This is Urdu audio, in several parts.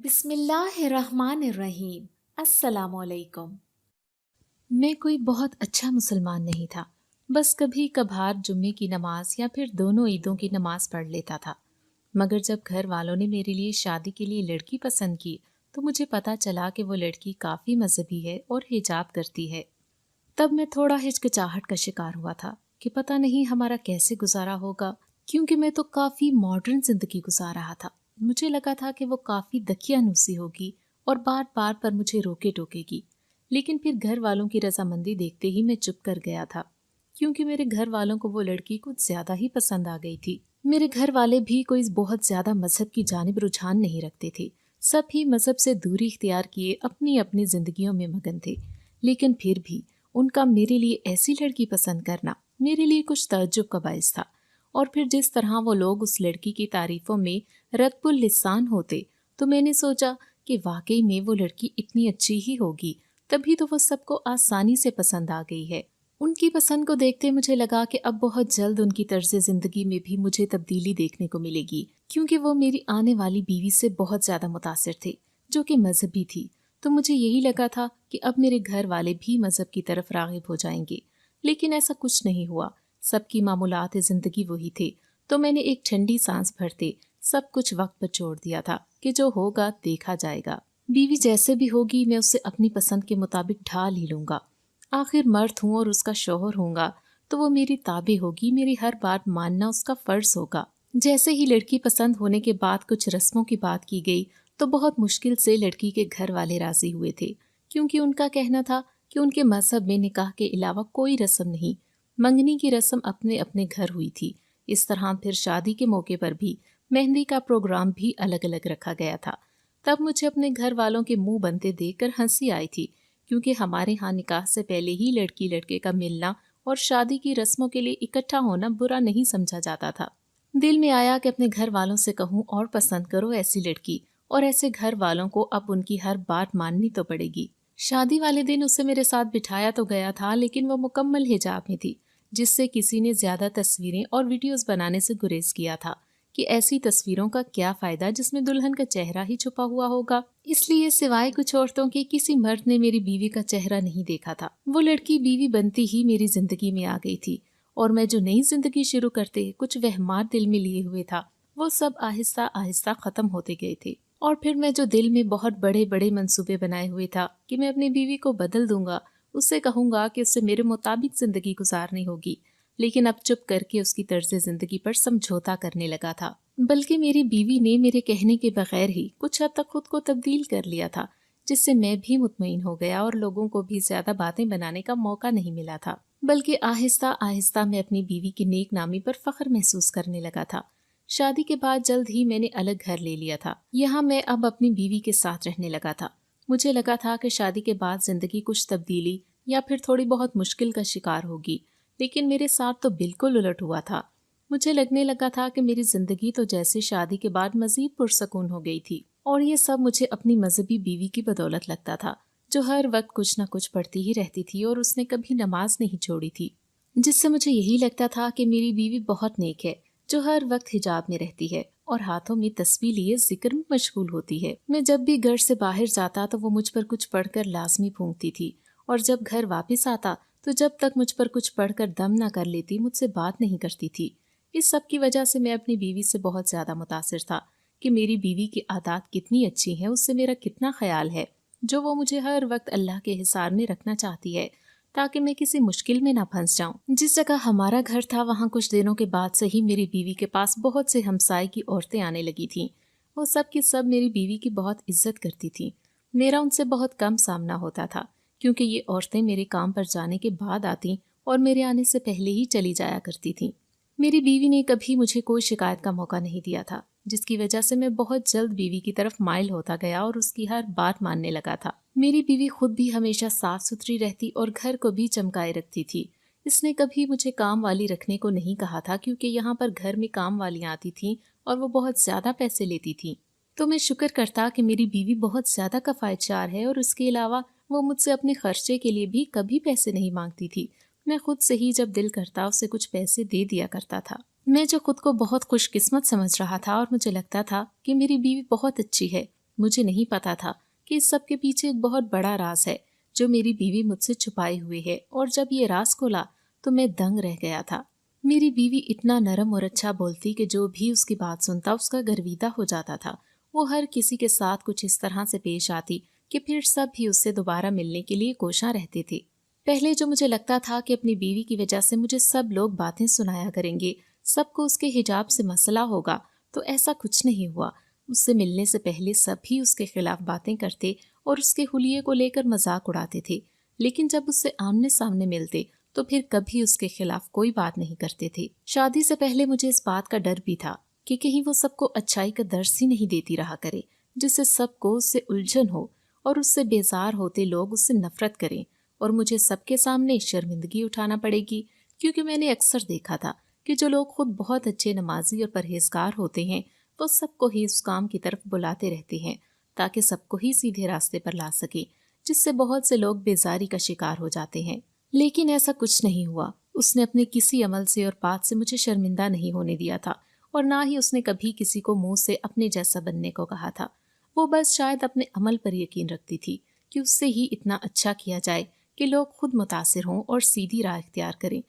بسم اللہ الرحمن الرحیم۔ السلام علیکم۔ میں کوئی بہت اچھا مسلمان نہیں تھا، بس کبھی کبھار جمعے کی نماز یا پھر دونوں عیدوں کی نماز پڑھ لیتا تھا۔ مگر جب گھر والوں نے میرے لیے شادی کے لیے لڑکی پسند کی تو مجھے پتا چلا کہ وہ لڑکی کافی مذہبی ہے اور حجاب کرتی ہے۔ تب میں تھوڑا ہچکچاہٹ کا شکار ہوا تھا کہ پتہ نہیں ہمارا کیسے گزارا ہوگا، کیونکہ میں تو کافی ماڈرن زندگی گزار رہا تھا۔ مجھے لگا تھا کہ وہ کافی دقیانوسی ہوگی اور بار بار پر مجھے روکے ٹوکے گی، لیکن پھر گھر والوں کی رضامندی دیکھتے ہی میں چپ کر گیا تھا، کیونکہ میرے گھر والوں کو وہ لڑکی کچھ زیادہ ہی پسند آ گئی تھی۔ میرے گھر والے بھی کوئی بہت زیادہ مذہب کی جانب رجحان نہیں رکھتے تھے، سب ہی مذہب سے دوری اختیار کیے اپنی اپنی زندگیوں میں مگن تھے، لیکن پھر بھی ان کا میرے لیے ایسی لڑکی پسند کرنا میرے لیے کچھ تعجب کا باعث تھا۔ اور پھر جس طرح وہ لوگ اس لڑکی کی تعریفوں میں رطب اللسان ہوتے تو میں نے سوچا کہ واقعی میں وہ لڑکی اتنی اچھی ہی ہوگی، تبھی تو وہ سب کو آسانی سے پسند آ گئی ہے۔ ان کی پسند کو دیکھتے مجھے لگا کہ اب بہت جلد ان کی طرز زندگی میں بھی مجھے تبدیلی دیکھنے کو ملے گی، کیونکہ وہ میری آنے والی بیوی سے بہت زیادہ متاثر تھے جو کہ مذہبی تھی۔ تو مجھے یہی لگا تھا کہ اب میرے گھر والے بھی مذہب کی طرف راغب ہو جائیں گے، لیکن ایسا کچھ نہیں ہوا۔ سب کی معمولات زندگی وہی تھے، تو میں نے ایک ٹھنڈی سانس بھرتے سب کچھ وقت پر چھوڑ دیا تھا کہ جو ہوگا دیکھا جائے گا، بیوی جیسے بھی ہوگی میں اسے اپنی پسند کے مطابق ڈھال ہی لوں گا۔ آخر مرد ہوں اور اس کا شوہر ہوں گا تو وہ میری تابع ہوگی، میری ہر بات ماننا اس کا فرض ہوگا۔ جیسے ہی لڑکی پسند ہونے کے بعد کچھ رسموں کی بات کی گئی تو بہت مشکل سے لڑکی کے گھر والے راضی ہوئے تھے، کیونکہ ان کا کہنا تھا کہ ان کے مذہب میں نکاح کے علاوہ کوئی رسم نہیں، منگنی کی رسم اپنے اپنے گھر ہوئی تھی۔ اس طرح پھر شادی کے موقع پر بھی مہندی کا پروگرام بھی الگ الگ رکھا گیا تھا۔ تب مجھے اپنے گھر والوں کے منہ بنتے دیکھ کر ہنسی آئی تھی، کیونکہ ہمارے ہاں نکاح سے پہلے ہی لڑکی لڑکے کا ملنا اور شادی کی رسموں کے لیے اکٹھا ہونا برا نہیں سمجھا جاتا تھا۔ دل میں آیا کہ اپنے گھر والوں سے کہوں اور پسند کرو ایسی لڑکی، اور ایسے گھر والوں کو اب ان کی ہر بات ماننی تو پڑے گی۔ شادی والے دن اسے میرے ساتھ بٹھایا تو گیا تھا، لیکن وہ مکمل حجاب میں تھی، جس سے کسی نے زیادہ تصویریں اور ویڈیوز بنانے سے گریز کیا تھا کہ ایسی تصویروں کا کیا فائدہ جس میں دلہن کا چہرہ ہی چھپا ہوا ہوگا۔ اس لیے سوائے کچھ عورتوں کے کسی مرد نے میری بیوی کا چہرہ نہیں دیکھا تھا۔ وہ لڑکی بیوی بنتی ہی میری زندگی میں آ گئی تھی، اور میں جو نئی زندگی شروع کرتے کچھ وہمات دل میں لیے ہوئے تھا وہ سب آہستہ آہستہ ختم ہوتے گئے تھے۔ اور پھر میں جو دل میں بہت بڑے بڑے منصوبے بنائے ہوئے تھا کہ میں اپنی بیوی کو بدل دوں گا، اسے کہوں گا کہ اسے میرے مطابق زندگی گزارنی ہوگی، لیکن اب چپ کر کے اس کی طرز زندگی پر سمجھوتا کرنے لگا تھا۔ بلکہ میری بیوی نے میرے کہنے کے بغیر ہی کچھ حد تک خود کو تبدیل کر لیا تھا، جس سے میں بھی مطمئن ہو گیا اور لوگوں کو بھی زیادہ باتیں بنانے کا موقع نہیں ملا تھا، بلکہ آہستہ آہستہ میں اپنی بیوی کی نیک نامی پر فخر محسوس کرنے لگا تھا۔ شادی کے بعد جلد ہی میں نے الگ گھر لے لیا تھا۔ یہاں میں اب اپنی بیوی کے ساتھ رہنے لگا تھا۔ مجھے لگا تھا کہ شادی کے بعد زندگی کچھ تبدیلی یا پھر تھوڑی بہت مشکل کا شکار ہوگی، لیکن میرے ساتھ تو بالکل الٹ ہوا تھا۔ مجھے لگنے لگا تھا کہ میری زندگی تو جیسے شادی کے بعد مزید پرسکون ہو گئی تھی، اور یہ سب مجھے اپنی مذہبی بیوی کی بدولت لگتا تھا، جو ہر وقت کچھ نہ کچھ پڑھتی ہی رہتی تھی اور اس نے کبھی نماز نہیں چھوڑی تھی، جس سے مجھے یہی لگتا تھا کہ میری بیوی بہت نیک ہے، جو ہر وقت حجاب میں رہتی ہے اور ہاتھوں میں تسبیح لیے ذکر میں مشغول ہوتی ہے۔ میں جب بھی گھر سے باہر جاتا تو وہ مجھ پر کچھ پڑھ کر لازمی پھونکتی تھی، اور جب گھر واپس آتا تو جب تک مجھ پر کچھ پڑھ کر دم نہ کر لیتی مجھ سے بات نہیں کرتی تھی۔ اس سب کی وجہ سے میں اپنی بیوی سے بہت زیادہ متاثر تھا کہ میری بیوی کی عادات کتنی اچھی ہیں، اس سے میرا کتنا خیال ہے، جو وہ مجھے ہر وقت اللہ کے حصار میں رکھنا چاہتی ہے تاکہ میں کسی مشکل میں نہ پھنس جاؤں۔ جس جگہ ہمارا گھر تھا وہاں کچھ دنوں کے بعد سے ہی میری بیوی کے پاس بہت سے ہمسائے کی عورتیں آنے لگی تھیں۔ وہ سب کی سب میری بیوی کی بہت عزت کرتی تھیں۔ میرا ان سے بہت کم سامنا ہوتا تھا، کیونکہ یہ عورتیں میرے کام پر جانے کے بعد آتیں اور میرے آنے سے پہلے ہی چلی جایا کرتی تھیں۔ میری بیوی نے کبھی مجھے کوئی شکایت کا موقع نہیں دیا تھا، جس کی وجہ سے میں بہت جلد بیوی کی طرف مائل ہوتا گیا اور اس کی ہر بات ماننے لگا تھا۔ میری بیوی خود بھی ہمیشہ صاف ستھری رہتی اور گھر کو بھی چمکائے رکھتی تھی۔ اس نے کبھی مجھے کام والی رکھنے کو نہیں کہا تھا، کیونکہ یہاں پر گھر میں کام والیاں آتی تھیں اور وہ بہت زیادہ پیسے لیتی تھیں۔ تو میں شکر کرتا کہ میری بیوی بہت زیادہ کفایتشار ہے، اور اس کے علاوہ وہ مجھ سے اپنے خرچے کے لیے بھی کبھی پیسے نہیں مانگتی تھی۔ میں خود سے ہی جب دل کرتا اسے کچھ پیسے دے دیا کرتا تھا۔ میں جو خود کو بہت خوش قسمت سمجھ رہا تھا اور مجھے لگتا تھا کہ میری بیوی بہت اچھی ہے، مجھے نہیں پتا تھا کہ اس سب کے پیچھے ایک بہت بڑا راز ہے جو میری بیوی مجھ سے چھپائے ہوئے ہے، اور جب یہ راز کھولا تو میں دنگ رہ گیا تھا۔ میری بیوی اتنا نرم اور اچھا بولتی کہ جو بھی اس کی بات سنتا اس کا گرویدہ ہو جاتا تھا۔ وہ ہر کسی کے ساتھ کچھ اس طرح سے پیش آتی کہ پھر سب بھی اس سے دوبارہ ملنے کے لیے کوشاں رہتے تھے۔ پہلے جو مجھے لگتا تھا کہ اپنی بیوی کی وجہ سے مجھے سب لوگ باتیں سنایا کریں گے، سب کو اس کے حجاب سے مسئلہ ہوگا، تو ایسا کچھ نہیں ہوا۔ اس سے ملنے سے پہلے سب بھی اس کے خلاف باتیں کرتے اور اس کے حلیے کو لے کر مذاق اڑاتے تھے، لیکن جب اس سے آمنے سامنے ملتے تو پھر کبھی اس کے خلاف کوئی بات نہیں کرتے تھے۔ شادی سے پہلے مجھے اس بات کا ڈر بھی تھا کہ کہیں وہ سب کو اچھائی کا درس ہی نہیں دیتی رہا کرے، جس سے سب کو اس سے الجھن ہو اور اس سے بیزار ہوتے لوگ اس سے نفرت کریں اور مجھے سب کے سامنے شرمندگی اٹھانا پڑے گی، کیونکہ میں نے اکثر دیکھا تھا کہ جو لوگ خود بہت اچھے نمازی اور پرہیزگار ہوتے ہیں وہ سب کو ہی اس کام کی طرف بلاتے رہتے ہیں تاکہ سب کو ہی سیدھے راستے پر لا سکے، جس سے بہت سے لوگ بیزاری کا شکار ہو جاتے ہیں۔ لیکن ایسا کچھ نہیں ہوا۔ اس نے اپنے کسی عمل سے اور بات سے مجھے شرمندہ نہیں ہونے دیا تھا، اور نہ ہی اس نے کبھی کسی کو منہ سے اپنے جیسا بننے کو کہا تھا۔ وہ بس شاید اپنے عمل پر یقین رکھتی تھی کہ اس سے ہی اتنا اچھا کیا جائے کہ لوگ خود متاثر ہوں اور سیدھی راہ اختیار کریں۔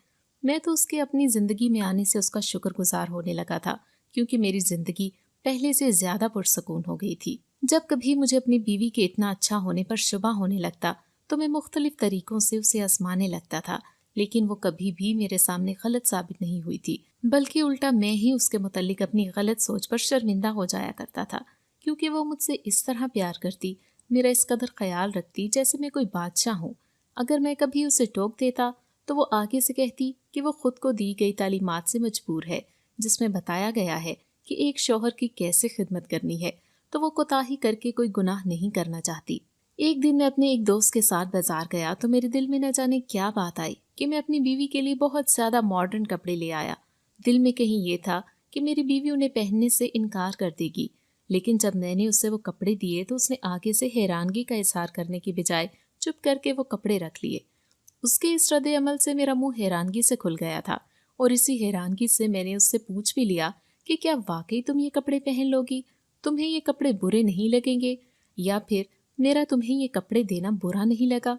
میں تو اس کے اپنی زندگی میں آنے سے اس کا شکر گزار ہونے لگا تھا، کیونکہ میری زندگی پہلے سے زیادہ پرسکون ہو گئی تھی۔ جب کبھی مجھے اپنی بیوی کے اتنا اچھا ہونے پر شبہ ہونے لگتا تو میں مختلف طریقوں سے اسے آزمانے لگتا تھا، لیکن وہ کبھی بھی میرے سامنے غلط ثابت نہیں ہوئی تھی، بلکہ الٹا میں ہی اس کے متعلق اپنی غلط سوچ پر شرمندہ ہو جایا کرتا تھا، کیونکہ وہ مجھ سے اس طرح پیار کرتی، میرا اس قدر خیال رکھتی جیسے میں کوئی بادشاہ ہوں۔ اگر میں کبھی اسے ٹوک دیتا تو وہ آگے سے کہتی کہ وہ خود کو دی گئی تعلیمات سے مجبور ہے، جس میں بتایا گیا ہے کہ ایک شوہر کی کیسے خدمت کرنی ہے، تو وہ کوتاہی کر کے کوئی گناہ نہیں کرنا چاہتی۔ ایک دن میں اپنے ایک دوست کے ساتھ بازار گیا تو میرے دل میں نہ جانے کیا بات آئی کہ میں اپنی بیوی کے لیے بہت زیادہ ماڈرن کپڑے لے آیا۔ دل میں کہیں یہ تھا کہ میری بیوی انہیں پہننے سے انکار کر دے گی، لیکن جب میں نے اسے وہ کپڑے دیے تو اس نے آگے سے حیرانگی کا اظہار کرنے کی بجائے چپ کر کے وہ کپڑے رکھ لیے۔ اس کے اس رد عمل سے میرا منہ حیرانگی سے کھل گیا تھا، اور اسی حیرانگی سے میں نے اس سے پوچھ بھی لیا کہ کیا واقعی تم یہ کپڑے پہن لو گی؟ تمہیں یہ کپڑے برے نہیں لگیں گے، یا پھر میرا تمہیں یہ کپڑے دینا برا نہیں لگا؟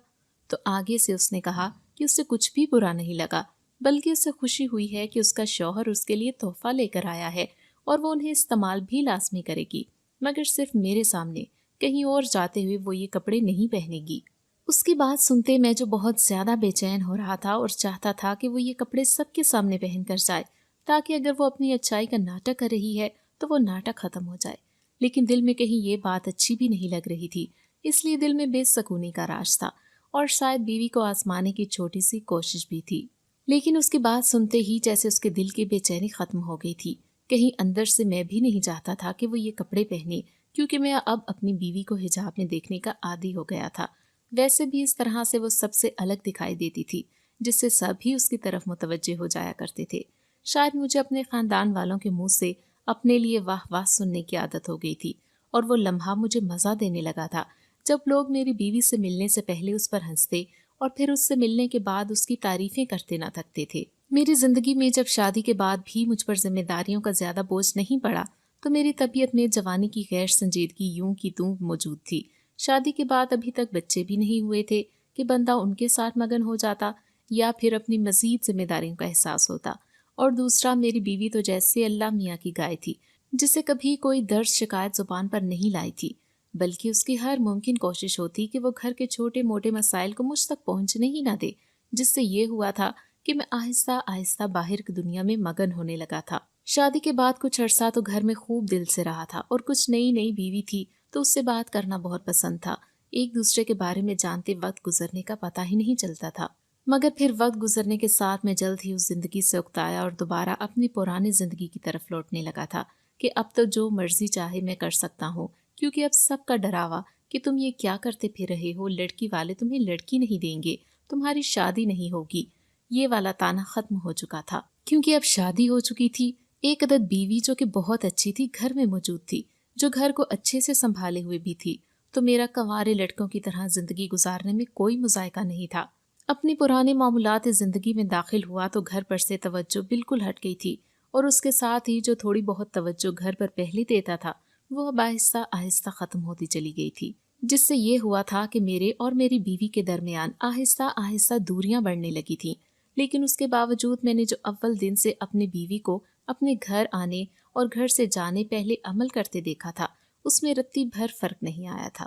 تو آگے سے اس نے کہا کہ اس سے کچھ بھی برا نہیں لگا، بلکہ اسے خوشی ہوئی ہے کہ اس کا شوہر اس کے لیے تحفہ لے کر آیا ہے اور وہ انہیں استعمال بھی لازمی کرے گی، مگر صرف میرے سامنے، کہیں اور جاتے ہوئے وہ یہ کپڑے نہیں پہنے گی۔ اس کی بات سنتے میں جو بہت زیادہ بے چین ہو رہا تھا اور چاہتا تھا کہ وہ یہ کپڑے سب کے سامنے پہن کر جائے تاکہ اگر وہ اپنی اچھائی کا ناٹک کر رہی ہے تو وہ ناٹک ختم ہو جائے، لیکن دل میں کہیں یہ بات اچھی بھی نہیں لگ رہی تھی، اس لیے دل میں بے سکونی کا راج تھا اور شاید بیوی کو آزمانے کی چھوٹی سی کوشش بھی تھی۔ لیکن اس کی بات سنتے ہی جیسے اس کے دل کی بے چینی ختم ہو گئی تھی۔ کہیں اندر سے میں بھی نہیں چاہتا تھا کہ وہ یہ کپڑے پہنے، کیونکہ میں اب اپنی بیوی کو حجاب میں دیکھنے کا عادی ہو گیا تھا۔ ویسے بھی اس طرح سے وہ سب سے الگ دکھائی دیتی تھی، جس سے سب ہی اس کی طرف متوجہ ہو جایا کرتے تھے۔ شاید مجھے اپنے خاندان والوں کے منہ سے اپنے لیے واہ واہ سننے کی عادت ہو گئی تھی، اور وہ لمحہ مجھے مزہ دینے لگا تھا جب لوگ میری بیوی سے ملنے سے پہلے اس پر ہنستے اور پھر اس سے ملنے کے بعد اس کی تعریفیں کرتے نہ تھکتے تھے۔ میری زندگی میں جب شادی کے بعد بھی مجھ پر ذمہ داریوں کا زیادہ بوجھ نہیں پڑا تو میری طبیعت میں جوانی کی غیر سنجیدگی یوں کی توں موجود تھی۔ شادی کے بعد ابھی تک بچے بھی نہیں ہوئے تھے کہ بندہ ان کے ساتھ مگن ہو جاتا یا پھر اپنی مزید ذمہ داریوں کا احساس ہوتا، اور دوسرا میری بیوی تو جیسے اللہ میاں کی گائے تھی جسے کبھی کوئی درد شکایت زبان پر نہیں لائی تھی، بلکہ اس کی ہر ممکن کوشش ہوتی کہ وہ گھر کے چھوٹے موٹے مسائل کو مجھ تک پہنچنے ہی نہ دے، جس سے یہ ہوا تھا کہ میں آہستہ آہستہ باہر کی دنیا میں مگن ہونے لگا تھا۔ شادی کے بعد کچھ عرصہ تو گھر میں خوب دل سے رہا تھا، اور کچھ نئی نئی بیوی تھی تو اس سے بات کرنا بہت پسند تھا۔ ایک دوسرے کے بارے میں جانتے وقت گزرنے کا پتہ ہی نہیں چلتا تھا، مگر پھر وقت گزرنے کے ساتھ میں جلد ہی اس زندگی سے اکتایا اور دوبارہ اپنی پرانی زندگی کی طرف لوٹنے لگا تھا کہ اب تو جو مرضی چاہے میں کر سکتا ہوں، کیونکہ اب سب کا ڈراوا کہ تم یہ کیا کرتے پھر رہے ہو، لڑکی والے تمہیں لڑکی نہیں دیں گے، تمہاری شادی نہیں ہوگی، یہ والا تانا ختم ہو چکا تھا، کیونکہ اب شادی ہو چکی تھی۔ ایک عدد بیوی جو کہ بہت اچھی تھی گھر میں موجود تھی، جو گھر کو اچھے سے سنبھالے ہوئے بھی تھی، تو میرا کنوارے لڑکوں کی طرح زندگی گزارنے میں کوئی مذائقہ نہیں تھا۔ اپنی پرانے معمولات زندگی میں داخل ہوا تو گھر پر سے توجہ بالکل ہٹ گئی تھی، اور اس کے ساتھ ہی جو تھوڑی بہت توجہ گھر پر پہلے دیتا تھا وہ اب آہستہ آہستہ ختم ہوتی چلی گئی تھی، جس سے یہ ہوا تھا کہ میرے اور میری بیوی کے درمیان آہستہ آہستہ دوریاں بڑھنے لگی تھیں۔ لیکن اس کے باوجود میں نے جو اول دن سے اپنی بیوی کو اپنے گھر آنے اور گھر سے جانے پہلے عمل کرتے دیکھا تھا، اس میں رتی بھر فرق نہیں آیا تھا۔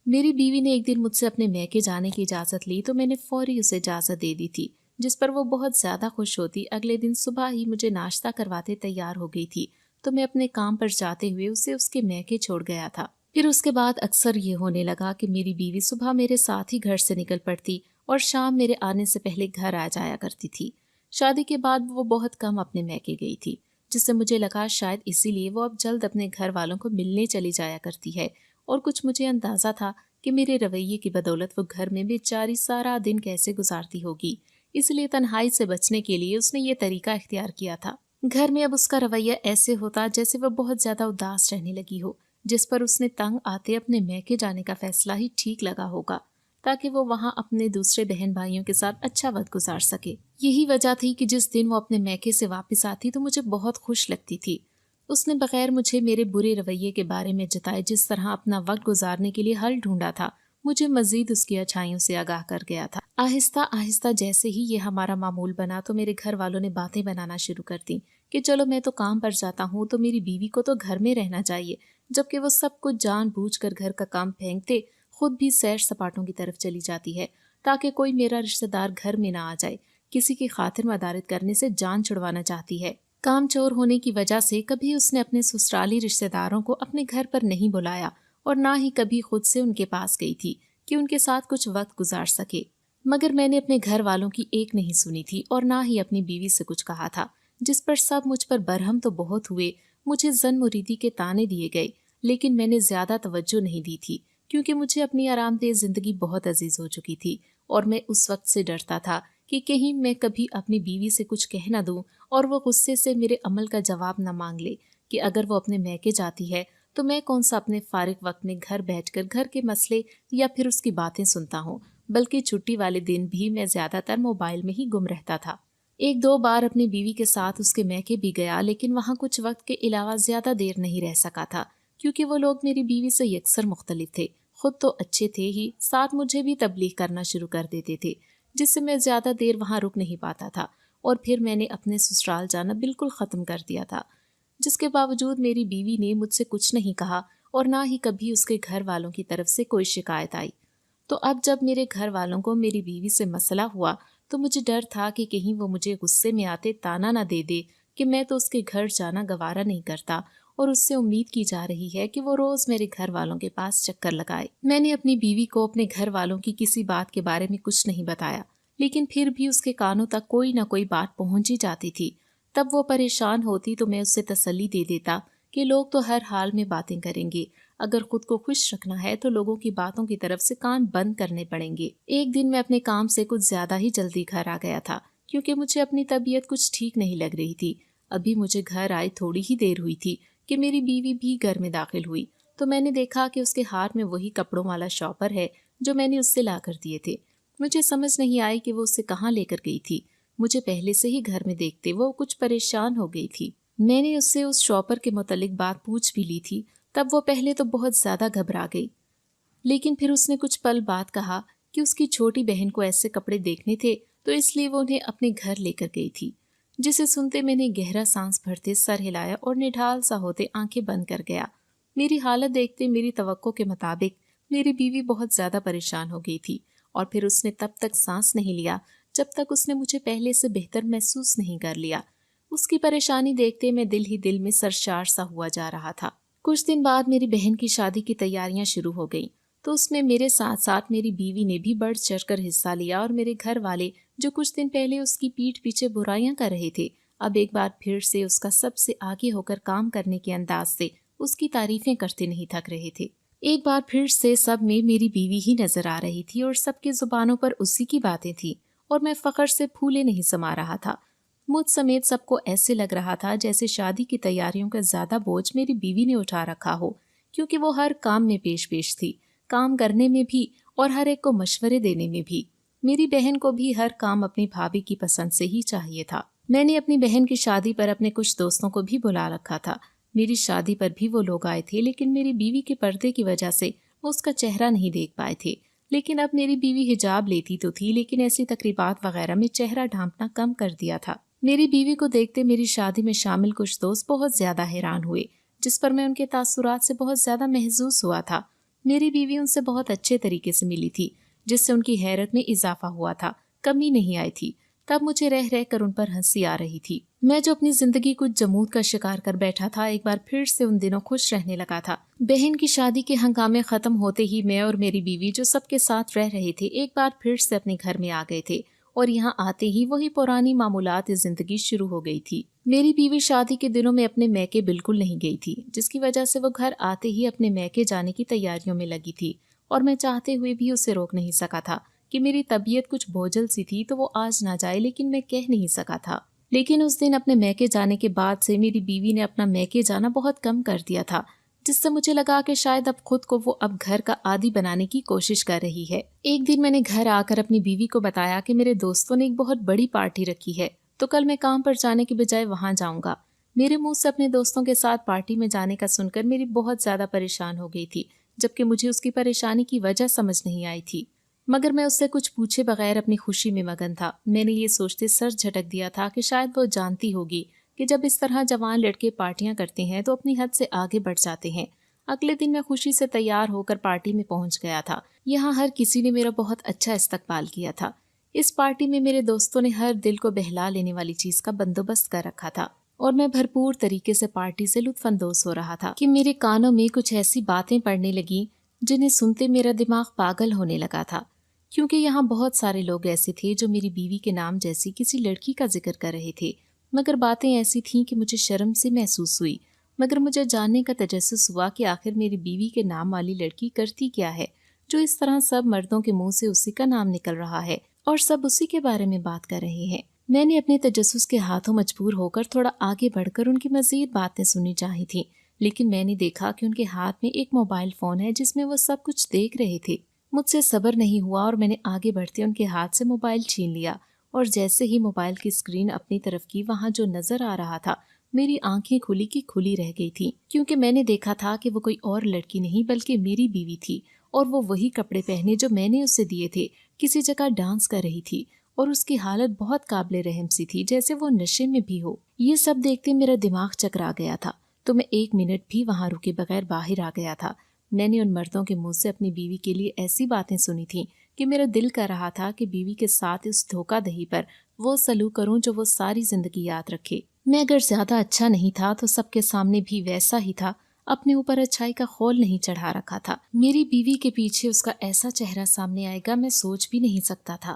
میری بیوی نے ایک دن مجھ سے اپنے میکے جانے کی اجازت لی تو میں نے فوری اسے اجازت دے دی تھی، جس پر وہ بہت زیادہ خوش ہوتی اگلے دن صبح ہی مجھے ناشتہ کرواتے تیار ہو گئی تھی، تو میں اپنے کام پر جاتے ہوئے اسے اس کے میکے چھوڑ گیا تھا۔ پھر اس کے بعد اکثر یہ ہونے لگا کہ میری بیوی صبح میرے ساتھ ہی گھر سے نکل پڑتی اور شام میرے آنے سے پہلے گھر آ جایا کرتی تھی۔ شادی کے بعد وہ بہت کم اپنے میکے گئی تھی، جس سے مجھے لگا شاید اسی لیے وہ اب جلد اپنے گھر والوں کو ملنے چلی جایا کرتی ہے، اور کچھ مجھے اندازہ تھا کہ میرے رویے کی بدولت وہ گھر میں بیچاری سارا دن کیسے گزارتی ہوگی، اس لیے تنہائی سے بچنے کے لیے اس نے یہ طریقہ اختیار کیا تھا۔ گھر میں اب اس کا رویہ ایسے ہوتا جیسے وہ بہت زیادہ اداس رہنے لگی ہو، جس پر اس نے تنگ آتے اپنے میکے جانے کا فیصلہ ہی ٹھیک لگا ہوگا، تاکہ وہ وہاں اپنے دوسرے بہن بھائیوں کے ساتھ اچھا وقت گزار سکے۔ یہی وجہ تھی کہ جس دن وہ اپنے میکے سے واپس آتی تو مجھے بہت خوش لگتی تھی۔ اس نے بغیر مجھے میرے برے رویے کے بارے میں جتائے جس طرح اپنا وقت گزارنے کے لیے حل ڈھونڈا تھا، مجھے مزید اس کی اچھائیوں سے آگاہ کر گیا تھا۔ آہستہ آہستہ جیسے ہی یہ ہمارا معمول بنا تو میرے گھر والوں نے باتیں بنانا شروع کر دیں کہ چلو میں تو کام پر جاتا ہوں تو میری بیوی کو تو گھر میں رہنا چاہیے، جبکہ وہ سب کچھ جان بوجھ کر گھر کا کام پھینکتے خود بھی سیر سپاٹوں کی طرف چلی جاتی ہے تاکہ کوئی میرا رشتہ دار گھر میں نہ آ جائے، کسی کی خاطر مدارت کرنے سے جان چھڑوانا چاہتی ہے۔ کام چور ہونے کی وجہ سے کبھی اس نے اپنے سسرالی رشتہ داروں کو اپنے گھر پر نہیں بلایا اور نہ ہی کبھی خود سے ان کے پاس گئی تھی کہ ان کے ساتھ کچھ وقت گزار سکے، مگر میں نے اپنے گھر والوں کی ایک نہیں سنی تھی اور نہ ہی اپنی بیوی سے کچھ کہا تھا، جس پر سب مجھ پر برہم تو بہت ہوئے، مجھے زن مریدی کے طعنے دیے گئے، لیکن میں نے زیادہ توجہ نہیں دی تھی کیونکہ مجھے اپنی آرام دہ زندگی بہت عزیز ہو چکی تھی، اور میں اس وقت سے ڈرتا تھا کہ کہیں میں کبھی اپنی بیوی سے کچھ کہہ نہ دوں اور وہ غصے سے میرے عمل کا جواب نہ مانگ لے کہ اگر وہ اپنے میکے جاتی ہے تو میں کون سا اپنے فارغ وقت میں گھر بیٹھ کر گھر کے مسئلے یا پھر اس کی باتیں سنتا ہوں، بلکہ چھٹی والے دن بھی میں زیادہ تر موبائل میں ہی گم رہتا تھا۔ ایک دو بار اپنی بیوی کے ساتھ اس کے میکے بھی گیا، لیکن وہاں کچھ وقت کے علاوہ زیادہ دیر نہیں رہ سکا تھا کیونکہ وہ لوگ میری بیوی سے یکسر مختلف تھے، خود تو اچھے تھے ہی، ساتھ مجھے بھی تبلیغ کرنا شروع کر دیتے تھے، جس سے میں زیادہ دیر وہاں رک نہیں پاتا تھا، اور پھر میں نے اپنے سسرال جانا بالکل ختم کر دیا تھا، جس کے باوجود میری بیوی نے مجھ سے کچھ نہیں کہا اور نہ ہی کبھی اس کے گھر والوں کی طرف سے کوئی شکایت آئی۔ تو اب جب میرے گھر والوں کو میری بیوی سے مسئلہ ہوا تو مجھے ڈر تھا کہ کہیں وہ مجھے غصے میں آتے تانا نہ دے دے کہ میں تو اس کے گھر جانا گوارا نہیں کرتا اور اس سے امید کی جا رہی ہے کہ وہ روز میرے گھر والوں کے پاس چکر لگائے۔ میں نے اپنی بیوی کو اپنے گھر والوں کی کسی بات کے بارے میں کچھ نہیں بتایا، لیکن پھر بھی اس کے کانوں تک کوئی نہ کوئی بات پہنچ ہی جاتی تھی۔ تب وہ پریشان ہوتی تو میں اس سے تسلی دے دیتا کہ لوگ تو ہر حال میں باتیں کریں گے، اگر خود کو خوش رکھنا ہے تو لوگوں کی باتوں کی طرف سے کان بند کرنے پڑیں گے۔ ایک دن میں اپنے کام سے کچھ زیادہ ہی جلدی گھر آ گیا تھا کیونکہ مجھے اپنی طبیعت کچھ ٹھیک نہیں لگ رہی تھی۔ ابھی مجھے گھر آئے تھوڑی ہی دیر ہوئی تھی کہ میری بیوی بھی گھر میں داخل ہوئی تو میں نے دیکھا کہ اس کے ہاتھ میں وہی کپڑوں والا شاپر ہے جو میں نے اس سے لا کر دیے تھے۔ مجھے سمجھ نہیں آئی کہ وہ اسے کہاں لے کر گئی تھی، مجھے پہلے سے ہی گھر میں دیکھتے وہ کچھ پریشان ہو گئی تھی۔ میں نے اس سے اس شاپر کے متعلق بات پوچھ بھی لی تھی، تب وہ پہلے تو بہت زیادہ گھبرا گئی، لیکن پھر اس نے کچھ پل بعد کہا کہ اس کی چھوٹی بہن کو ایسے کپڑے دیکھنے تھے تو اس لیے وہ انہیں اپنے گھر لے کر گئی تھی، جسے سنتے میں نے گہرا سانس بھرتے سر ہلایا اور نڈھال سا ہوتے آنکھیں بند کر گیا۔ میری حالت دیکھتے میری توقع کے مطابق میری بیوی بہت زیادہ پریشان ہو گئی تھی، اور پھر اس نے تب تک سانس نہیں لیا جب تک اس نے مجھے پہلے سے بہتر محسوس نہیں کر لیا۔ اس کی پریشانی دیکھتے میں دل ہی دل میں سرشار سا ہوا جا رہا تھا۔ کچھ دن بعد میری بہن کی شادی کی تیاریاں شروع ہو گئیں تو اس میں میرے ساتھ ساتھ میری بیوی نے بھی بڑھ چڑھ کر حصہ لیا، اور میرے گھر والے جو کچھ دن پہلے اس کی پیٹھ پیچھے برائیاں کر رہے تھے اب ایک بار پھر سے اس کا سب سے آگے ہو کر کام کرنے کے انداز سے اس کی تعریفیں کرتے نہیں تھک رہے تھے۔ ایک بار پھر سے سب میں میری بیوی ہی نظر آ رہی تھی اور سب کی زبانوں پر اسی کی باتیں تھیں، اور میں فخر سے پھولے نہیں سما رہا تھا۔ مجھ سمیت سب کو ایسے لگ رہا تھا جیسے شادی کی تیاریوں کا زیادہ بوجھ میری بیوی نے اٹھا رکھا ہو، کیونکہ وہ ہر کام میں پیش تھی، کام کرنے میں بھی اور ہر ایک کو مشورے دینے میں بھی۔ میری بہن کو بھی ہر کام اپنی بھابھی کی پسند سے ہی چاہیے تھا۔ میں نے اپنی بہن کی شادی پر اپنے کچھ دوستوں کو بھی بلا رکھا تھا میری شادی پر بھی وہ لوگ آئے تھے، لیکن میری بیوی کے پردے کی وجہ سے وہ اس کا چہرہ نہیں دیکھ پائے تھے۔ لیکن اب میری بیوی حجاب لیتی تو تھی، لیکن ایسی تقریبات وغیرہ میں چہرہ ڈھانپنا کم کر دیا تھا۔ میری بیوی کو دیکھتے میری شادی میں شامل کچھ دوست بہت زیادہ حیران ہوئے، جس پر میں ان کے تاثرات سے بہت زیادہ محظوظ ہوا تھا۔ میری بیوی ان سے بہت اچھے طریقے سے ملی تھی، جس سے ان کی حیرت میں اضافہ ہوا تھا، کمی نہیں آئی تھی۔ تب مجھے رہ رہ کر ان پر ہنسی آ رہی تھی۔ میں جو اپنی زندگی کچھ جمود کا شکار کر بیٹھا تھا، ایک بار پھر سے ان دنوں خوش رہنے لگا تھا۔ بہن کی شادی کے ہنگامے ختم ہوتے ہی میں اور میری بیوی جو سب کے ساتھ رہ رہے تھے، ایک بار پھر سے اپنے گھر میں آ گئے تھے، اور یہاں آتے ہی وہی پرانی معمولات زندگی شروع ہو گئی تھی۔ میری بیوی شادی کے دنوں میں اپنے میکے بالکل نہیں گئی تھی، جس کی وجہ سے وہ گھر آتے ہی اپنے میکے جانے کی تیاریوں میں لگی تھی، اور میں چاہتے ہوئے بھی اسے روک نہیں سکا تھا کہ میری طبیعت کچھ بوجھل سی تھی تو وہ آج نہ جائے، لیکن میں کہہ نہیں سکا تھا۔ لیکن اس دن اپنے میکے جانے کے بعد سے میری بیوی نے اپنا میکے جانا بہت کم کر دیا تھا، جس سے مجھے لگا کہ شاید اب خود کو وہ اب گھر کا عادی بنانے کی کوشش کر رہی ہے۔ ایک دن میں نے گھر آ کر اپنی بیوی کو بتایا کہ میرے دوستوں نے ایک بہت بڑی پارٹی رکھی ہے، تو کل میں کام پر جانے کے بجائے وہاں جاؤں گا۔ میرے منہ سے اپنے دوستوں کے ساتھ پارٹی میں جانے کا سن کر میری بہت زیادہ پریشان ہو گئی تھی، جبکہ مجھے اس کی پریشانی کی وجہ سمجھ نہیں آئی تھی، مگر میں اس سے کچھ پوچھے بغیر اپنی خوشی میں مگن تھا۔ میں نے یہ سوچتے سر جھٹک دیا تھا کہ شاید وہ جانتی ہوگی کہ جب اس طرح جوان لڑکے پارٹیاں کرتے ہیں تو اپنی حد سے آگے بڑھ جاتے ہیں۔ اگلے دن میں خوشی سے تیار ہو کر پارٹی میں پہنچ گیا تھا۔ یہاں ہر کسی نے میرا بہت اچھا استقبال کیا تھا۔ اس پارٹی میں میرے دوستوں نے ہر دل کو بہلا لینے والی چیز کا بندوبست کر رکھا تھا، اور میں بھرپور طریقے سے پارٹی سے لطف اندوز ہو رہا تھا کہ میرے کانوں میں کچھ ایسی باتیں پڑنے لگیں جنہیں سنتے میرا دماغ پاگل ہونے لگا تھا، کیونکہ یہاں بہت سارے لوگ ایسے تھے جو میری بیوی کے نام جیسی کسی لڑکی کا ذکر کر رہے تھے، مگر باتیں ایسی تھیں کہ مجھے شرم سے محسوس ہوئی۔ مگر مجھے جاننے کا تجسس ہوا کہ آخر میری بیوی کے نام والی لڑکی کرتی کیا ہے، جو اس طرح سب مردوں کے منہ سے اسی کا نام نکل رہا ہے اور سب اسی کے بارے میں بات کر رہے ہیں۔ میں نے اپنے تجسس کے ہاتھوں مجبور ہو کر تھوڑا آگے بڑھ کر ان کی مزید باتیں سننی چاہی تھیں، لیکن میں نے دیکھا کہ ان کے ہاتھ میں ایک موبائل فون ہے جس میں وہ سب کچھ دیکھ رہے تھے۔ مجھ سے صبر نہیں ہوا اور میں نے آگے بڑھتے ان کے ہاتھ سے موبائل چھین لیا، اور جیسے ہی موبائل کی اسکرین اپنی طرف کی، وہاں جو نظر آ رہا تھا میری آنکھیں کھلی کی کھلی رہ گئی تھیں، کیونکہ میں نے دیکھا تھا کہ وہ کوئی اور لڑکی نہیں بلکہ میری بیوی تھی، اور وہ وہی کپڑے پہنے جو میں نے اسے دیے تھے، کسی جگہ ڈانس کر رہی تھی، اور اس کی حالت بہت قابل رحم سی تھی، جیسے وہ نشے میں بھی ہو۔ یہ سب دیکھتے میرا دماغ چکرا گیا تھا، تو میں ایک منٹ بھی وہاں رکے بغیر باہر آ گیا تھا۔ میں نے ان مردوں کے منہ سے اپنی بیوی کے لیے ایسی باتیں سنی تھیں کہ میرا دل کر رہا تھا کہ بیوی کے ساتھ اس دھوکہ دہی پر وہ سلوک کروں جو وہ ساری زندگی یاد رکھے۔ میں اگر زیادہ اچھا نہیں تھا تو سب کے سامنے بھی ویسا ہی تھا، اپنے اوپر اچھائی کا خول نہیں چڑھا رکھا تھا۔ میری بیوی کے پیچھے اس کا ایسا چہرہ سامنے آئے گا میں سوچ بھی نہیں سکتا تھا۔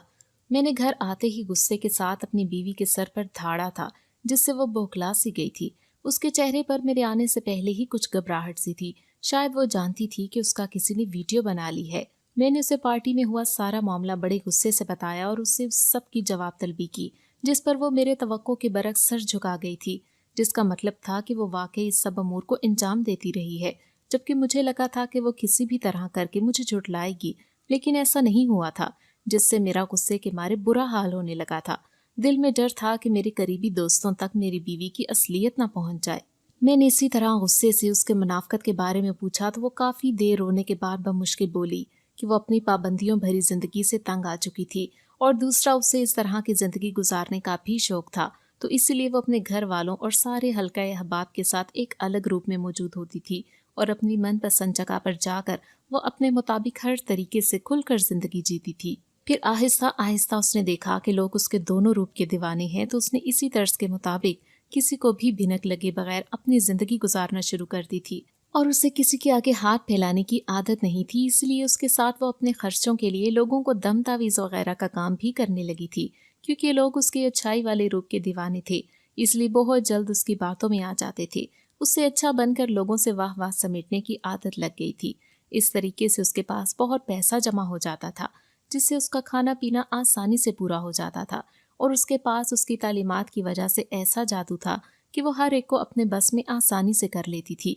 میں نے گھر آتے ہی غصے کے ساتھ اپنی بیوی کے سر پر دھاڑا تھا، جس سے وہ بوکھلا سی گئی تھی۔ اس کے چہرے پر میرے آنے سے پہلے ہی کچھ گھبراہٹ سی تھی، شاید وہ جانتی تھی کہ اس کا کسی نے ویڈیو بنا لی ہے۔ میں نے اسے پارٹی میں ہوا سارا معاملہ بڑے غصے سے بتایا اور اس سے سب کی جواب طلبی کی، جس پر وہ میرے توقع کے برعکس سر جھکا گئی تھی، جس کا مطلب تھا کہ وہ واقعی اس سب امور کو انجام دیتی رہی ہے، جبکہ مجھے لگا تھا کہ وہ کسی بھی طرح کر کے مجھے جھٹلائے گی، لیکن ایسا نہیں ہوا تھا، جس سے میرا غصے کے مارے برا حال ہونے لگا تھا۔ دل میں ڈر تھا کہ میرے قریبی دوستوں تک میری بیوی کی اصلیت نہ پہنچ جائے۔ میں نے اسی طرح غصے سے اس کے منافقت کے بارے میں پوچھا تو وہ کافی دیر رونے کے بعد بمشکل بولی کہ وہ اپنی پابندیوں بھری زندگی سے تنگ آ چکی تھی، اور دوسرا اسے اس طرح کی زندگی گزارنے کا بھی شوق تھا، تو اس لیے وہ اپنے گھر والوں اور سارے حلقہ احباب کے ساتھ ایک الگ روپ میں موجود ہوتی تھی، اور اپنی من پسند جگہ پر جا کر وہ اپنے مطابق ہر طریقے سے کھل کر زندگی جیتی تھی۔ پھر آہستہ آہستہ اس نے دیکھا کہ لوگ اس کے دونوں روپ کے دیوانے ہیں، تو اس نے اسی طرز کے مطابق کسی کو بھی بھنک لگے بغیر اپنی زندگی گزارنا شروع کر دی تھی، اور اسے کسی کے آگے ہاتھ پھیلانے کی عادت نہیں تھی، اس لیے اس کے ساتھ وہ اپنے خرچوں کے لیے لوگوں کو دم تعویذ وغیرہ کا کام بھی کرنے لگی تھی، کیونکہ لوگ اس کے اچھائی والے روپ کے دیوانے تھے، اس لیے بہت جلد اس کی باتوں میں آ جاتے تھے۔ اس سے اچھا بن کر لوگوں سے واہ واہ سمیٹنے کی عادت لگ گئی تھی۔ اس طریقے سے اس کے پاس بہت پیسہ جمع ہو جاتا تھا، جس سے اس کا کھانا پینا آسانی سے پورا ہو جاتا تھا، اور اس کے پاس اس کی تعلیمات کی وجہ سے ایسا جادو تھا کہ وہ ہر ایک کو اپنے بس میں آسانی سے کر لیتی تھی۔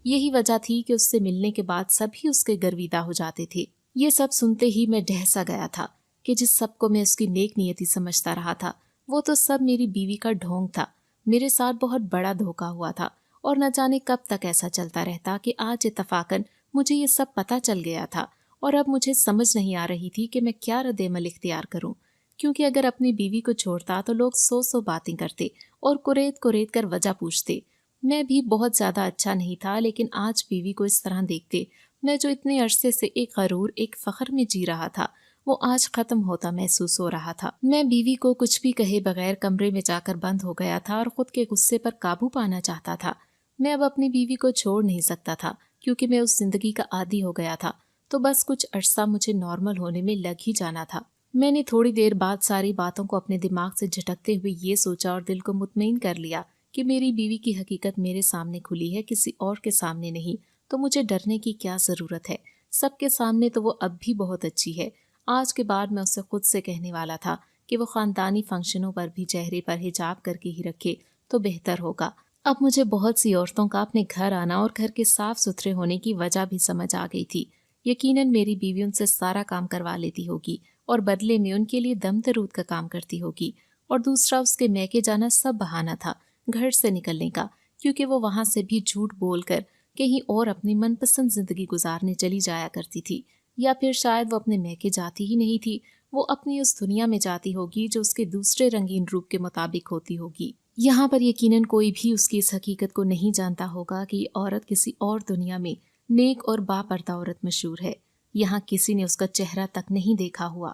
یہی وجہ تھی کہ اس سے ملنے کے بعد سبھی اس کے گرویدہ ہو جاتے تھے۔ یہ سب سنتے ہی میں ڈہ سا گیا تھا کہ جس سب کو میں اس کی نیک نیتی سمجھتا رہا تھا، وہ تو سب میری بیوی کا ڈھونگ تھا۔ میرے ساتھ بہت بڑا دھوکہ ہوا تھا، اور نہ جانے کب تک ایسا چلتا رہتا کہ آج اتفاقاً مجھے یہ سب پتہ چل گیا تھا، اور اب مجھے سمجھ نہیں آ رہی تھی کہ میں کیا رد عمل اختیار کروں، کیونکہ اگر اپنی بیوی کو چھوڑتا تو لوگ سو باتیں کرتے اور کوریت کر وجہ پوچھتے۔ میں بھی بہت زیادہ اچھا نہیں تھا، لیکن آج بیوی کو اس طرح دیکھتے، میں جو اتنے عرصے سے ایک غرور، ایک فخر میں جی رہا تھا، وہ آج ختم ہوتا محسوس ہو رہا تھا۔ میں بیوی کو کچھ بھی کہے بغیر کمرے میں جا کر بند ہو گیا تھا اور خود کے غصے پر قابو پانا چاہتا تھا۔ میں اب اپنی بیوی کو چھوڑ نہیں سکتا تھا، کیونکہ میں اس زندگی کا عادی ہو گیا تھا، تو بس کچھ عرصہ مجھے نارمل ہونے میں لگ ہی جانا تھا۔ میں نے تھوڑی دیر بعد ساری باتوں کو اپنے دماغ سے جھٹکتے ہوئے یہ سوچا اور دل کو مطمئن کر لیا کہ میری بیوی کی حقیقت میرے سامنے کھلی ہے، کسی اور کے سامنے نہیں، تو مجھے ڈرنے کی کیا ضرورت ہے؟ سب کے سامنے تو وہ اب بھی بہت اچھی ہے۔ آج کے بعد میں اسے خود سے کہنے والا تھا کہ وہ خاندانی فنکشنوں پر بھی چہرے پر حجاب کر کے ہی رکھے تو بہتر ہوگا۔ اب مجھے بہت سی عورتوں کا اپنے گھر آنا اور گھر کے صاف ستھرے ہونے کی وجہ بھی سمجھ آ گئی تھی۔ یقیناً میری بیوی ان سے سارا کام کروا لیتی ہوگی اور بدلے میں ان کے لیے دم درود کا کام کرتی ہوگی، اور دوسرا اس کے میکے جانا سب بہانہ تھا گھر سے نکلنے کا، کیونکہ وہ وہاں سے بھی جھوٹ بول کر کہیں اور اپنی من پسند زندگی گزارنے چلی جایا کرتی تھی، یا پھر شاید وہ اپنے میکے جاتی ہی نہیں تھی، وہ اپنی اس دنیا میں جاتی ہوگی جو اس کے دوسرے رنگین روپ کے مطابق ہوتی ہوگی۔ یہاں پر یقیناً کوئی بھی اس کی اس حقیقت کو نہیں جانتا ہوگا کہ یہ عورت کسی اور دنیا میں نیک اور باپردہ عورت مشہور ہے، یہاں کسی نے اس کا چہرہ تک نہیں دیکھا ہوا۔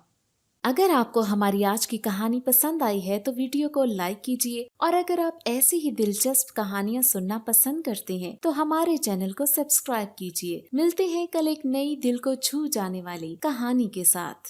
اگر آپ کو ہماری آج کی کہانی پسند آئی ہے تو ویڈیو کو لائک کیجیے، اور اگر آپ ایسی ہی دلچسپ کہانیاں سننا پسند کرتے ہیں تو ہمارے چینل کو سبسکرائب کیجیے۔ ملتے ہیں کل ایک نئی دل کو چھو جانے والی کہانی کے ساتھ۔